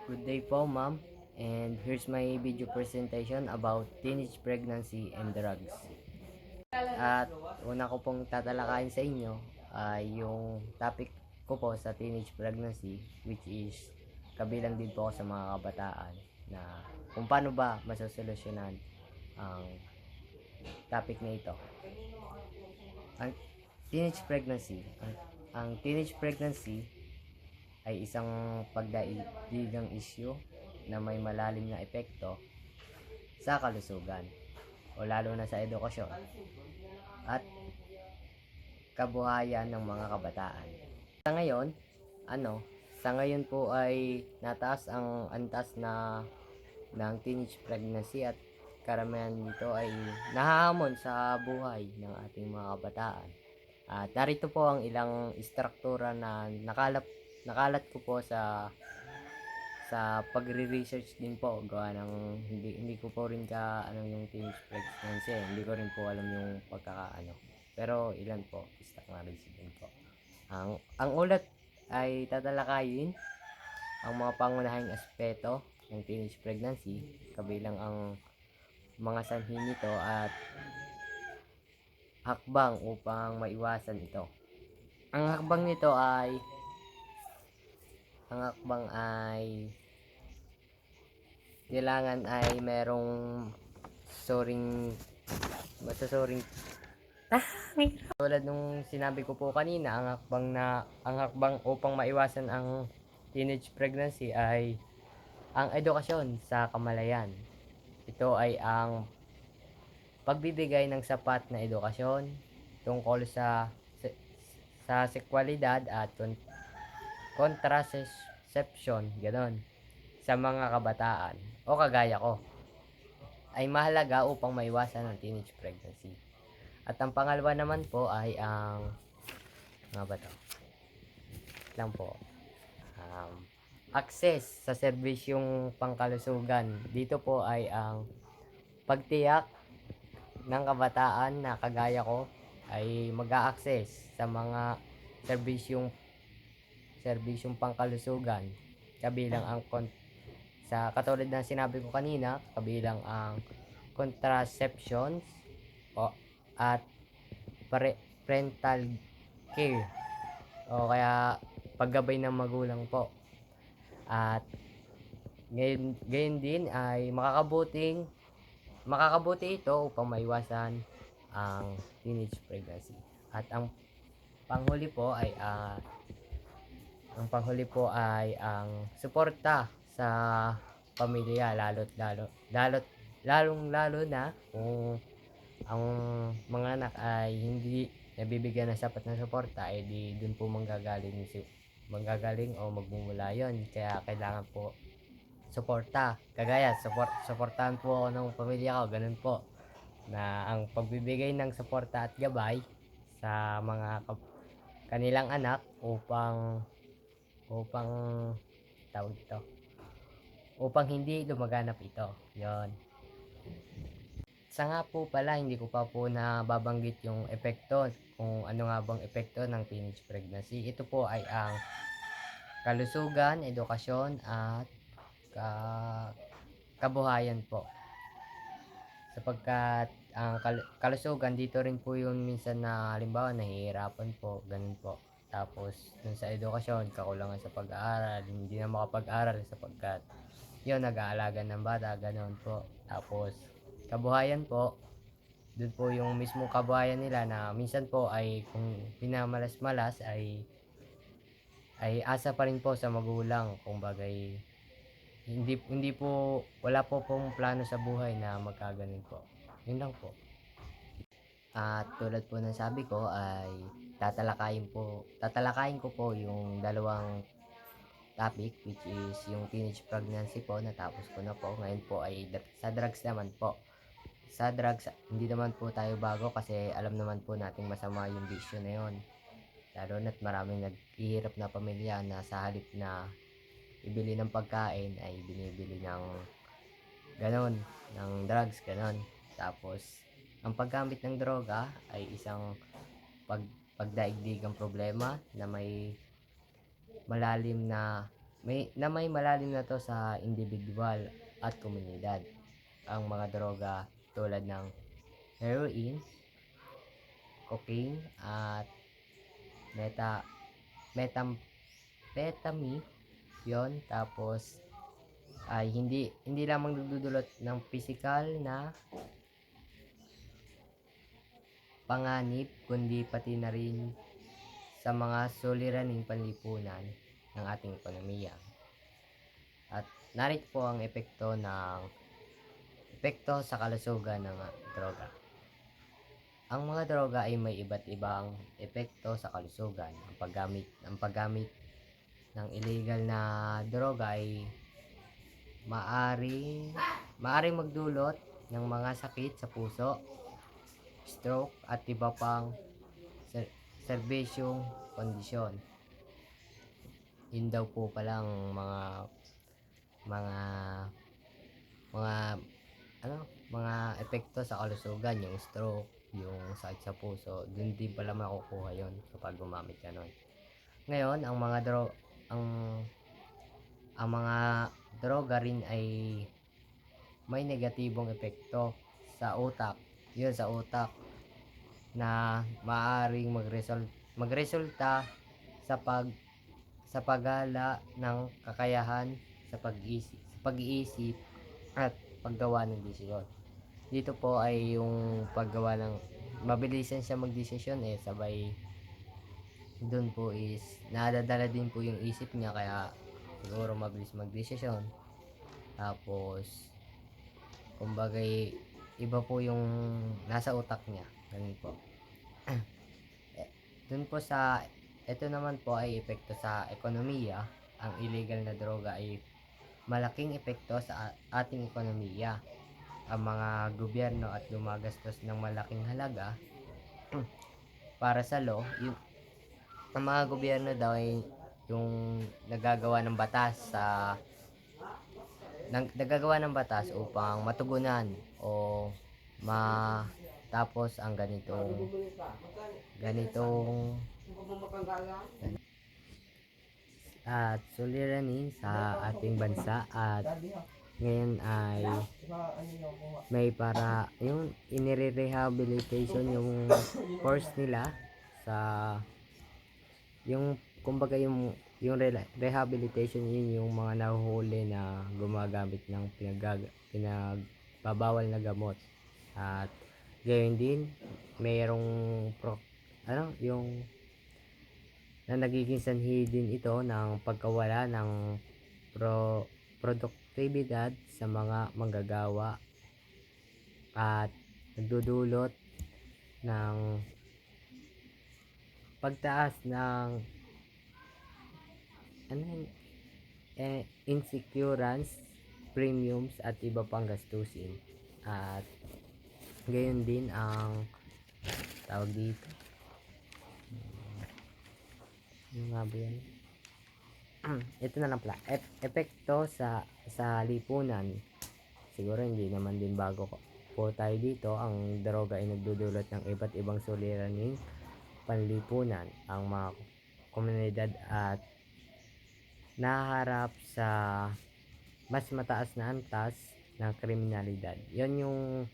Good day po, ma'am. And here's my video presentation about teenage pregnancy and drugs. At una ko pong tatalakayin sa inyo ay yung topic ko po sa teenage pregnancy, which is kabilang din po sa mga kabataan na kung paano ba masosolusyonan ang topic na ito. Ang teenage pregnancy, ang teenage pregnancy ay isang pagdaigdigang issue na may malalim na epekto sa kalusugan o lalo na sa edukasyon at kabuhayan ng mga kabataan. Sa ngayon po ay nataas ang antas ng teenage pregnancy at karamihan nito ay nahahamon sa buhay ng ating mga kabataan. At narito po ang ilang istruktura na nakalat ko po sa pagre-research din po gawa ng hindi ko po rin yung teenage pregnancy, hindi ko rin po alam yung pero ilan po stock knowledge din po. Ang ulat ay tatalakayin ang mga pangunahing aspeto ng teenage pregnancy kabilang ang mga sanhi nito at hakbang upang maiwasan ito. Ang hakbang ay kailangan ay merong masasoring tulad nung sinabi ko po kanina, ang hakbang upang maiwasan ang teenage pregnancy ay ang edukasyon sa kamalayan. Ito ay ang pagbibigay ng sapat na edukasyon tungkol sa sekwalidad at contraception, ganon, sa mga kabataan o kagaya ko ay mahalaga upang maiwasan ang teenage pregnancy. At ang pangalawa naman po ay access sa serbisyong pangkalusugan. Dito po ay ang pagtiyak ng kabataan na kagaya ko ay mag-a-access sa mga serbisyong pangkalusugan kabilang sa katulad na sinabi ko kanina, kabilang ang contraceptions at parental care o kaya paggabay ng magulang po. At ngayon din ay makakabuti ito upang maiwasan ang teenage pregnancy. At ang panghuli ang suporta sa pamilya, lalong-lalo na kung ang mga anak ay hindi nabibigyan ng sapat na suporta, ay di dun po manggagaling o magmumula yon. Kaya kailangan po suporta. Suportahan po ako ng pamilya ko, ganun po. Na ang pagbibigay ng suporta at gabay sa mga kanilang anak upang upang hindi lumaganap ito. Yon. Sa nga po pala, hindi ko pa po nababanggit yung epekto, kung ano nga bang epekto ng teenage pregnancy. Ito po ay ang kalusugan, edukasyon at kabuhayan po. Sapagkat ang kalusugan dito rin po yun minsan na halimbawa nahihirapan po, ganun po. Tapos dun sa edukasyon, kakulangan sa pag-aaral, hindi na makapag-aral sapagkat yun, nag-aalaga ng bata, ganun po. Tapos kabuhayan po, dun po yung mismong kabuhayan nila na minsan po ay kung pinamalas-malas ay asa pa rin po sa magulang. Kung bagay, hindi po, wala po pong plano sa buhay na magkaganon po. Yun lang po. At tulad po ng sabi ko ay tatalakayin ko po yung dalawang topic, which is yung teenage pregnancy po, natapos ko na po. Ngayon po ay sa drugs naman po. Sa drugs, hindi naman po tayo bago kasi alam naman po nating masama yung bisyo na yun. Lalo na't maraming naghihirap na pamilya na sa halip na ibili ng pagkain ay binibili ng ganon, ng drugs, ganon. Tapos ang paggamit ng droga ay isang pagdaigdigang problema na may malalim na may malalim na to sa individual at komunidad. Ang mga droga tulad ng heroin, cocaine at meta methamphetamine yon, tapos ay hindi lamang nagdudulot ng pisikal na panganib kundi pati na rin sa mga suliraning panlipunan ng ating ekonomiya. At narito po ang epekto sa kalusugan ng droga. Ang mga droga ay may iba't ibang epekto sa kalusugan. Ang paggamit ng illegal na droga ay maaring magdulot ng mga sakit sa puso, stroke at iba pang serbisyong kondisyon. Yun daw po palang mga mga epekto sa kalusugan, yung stroke, yung sakit sa puso, dun din pala makukuha yon kapag gumamit ka nun. Ngayon, ang mga droga rin ay may negatibong epekto sa utak. Yun, sa utak na maaaring magresulta sa paggala ng kakayahan sa pag-iisip at paggawa ng desisyon. Dito po ay yung paggawa ng mabilisan siya magdesisyon, sabay doon po is nadadala din po yung isip niya, kaya siguro mabilis magdesisyon. Tapos kumbaga iba po yung nasa utak niya, ganun po. Doon po ito naman po ay epekto sa ekonomiya. Ang illegal na droga ay malaking epekto sa ating ekonomiya. Ang mga gobyerno at gumagastos ng malaking halaga para sa law. Ang mga gobyerno daw ay yung nagagawa ng batas upang matugunan o matapos ang ganitong at suliranin sa ating bansa. At ngayon ay may para yung inire-rehabilitation yung course nila sa yung kumbaga yung rehabilitation, yun yung mga nahuhuli na gumagamit ng pinagbabawal na gamot. At gayon din mayroong yung na nagiging sanhi din ito ng pagkawala ng produktibidad sa mga manggagawa at nagdudulot ng pagtaas ng insurance premiums at iba pang gastusin. At gayon din ang tawag dito, yung nga ba yan? Ito na lang pala, epekto sa lipunan. Siguro hindi naman din bago po tayo dito. Ang droga ay nagdudulot ng iba't ibang suliraning panlipunan. Ang mga komunidad at naharap sa mas mataas na antas ng kriminalidad. Yun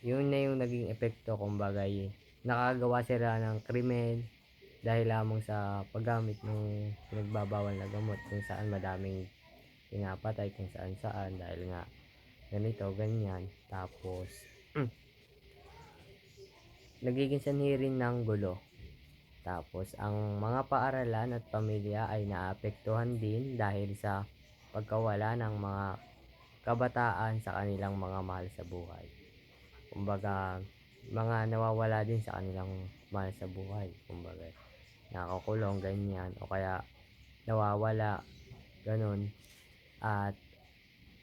na yung naging epekto. Kumbaga nakagawa sila ng krimen dahil lamang sa paggamit ng pinagbabawal na gamot, kung saan madaming pinapatay kung saan dahil nga ganito ganyan. Tapos nagiging sanhi rin ng gulo. Tapos ang mga paaralan at pamilya ay naapektuhan din dahil sa pagkawala ng mga kabataan sa kanilang mga mahal sa buhay. Kumbaga mga nawawala din sa kanilang mahal sa buhay. Kumbaga nakakulong ganyan, o kaya nawawala, ganun. At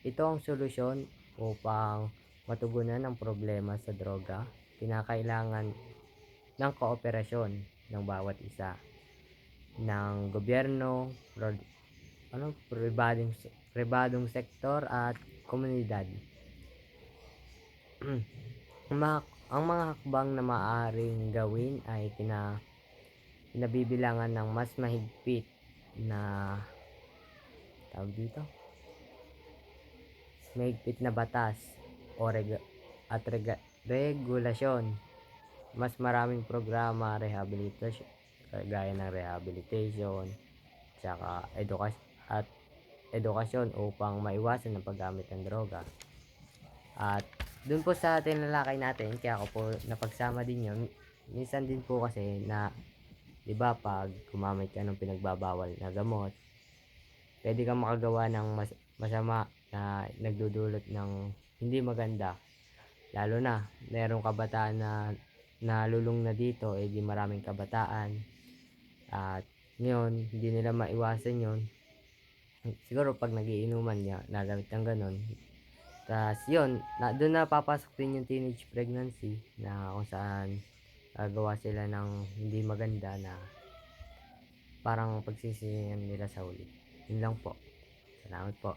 ito ang solusyon upang matugunan ang problema sa droga. Kinakailangan ng kooperasyon ng bawat isa, ng gobyerno, pribadong sektor at komunidad. Ang mga hakbang na maaaring gawin ay nabibilangan ng mas mahigpit na tawag dito, mahigpit na batas o regulasyon, mas maraming programa, rehabilitation, gaya ng rehabilitation, tsaka edukasyon upang maiwasan ang paggamit ng droga. At dun po sa tinalakay natin, kaya ako po napagsama din yun, minsan din po kasi na, di ba, pag gumamit ka ng pinagbabawal na gamot, pwede kang makagawa ng masama na nagdudulot ng hindi maganda. Lalo na, merong kabataan na nalulung na dito, di maraming kabataan. At ngayon, hindi nila maiwasan yun. Siguro pag nagiinuman niya, nagamit ng ganun. Tapos yun, doon na papasok din yung teenage pregnancy na kung saan gawa sila ng hindi maganda na parang pagsisisihan nila sa huli. Yun lang po. Salamat po.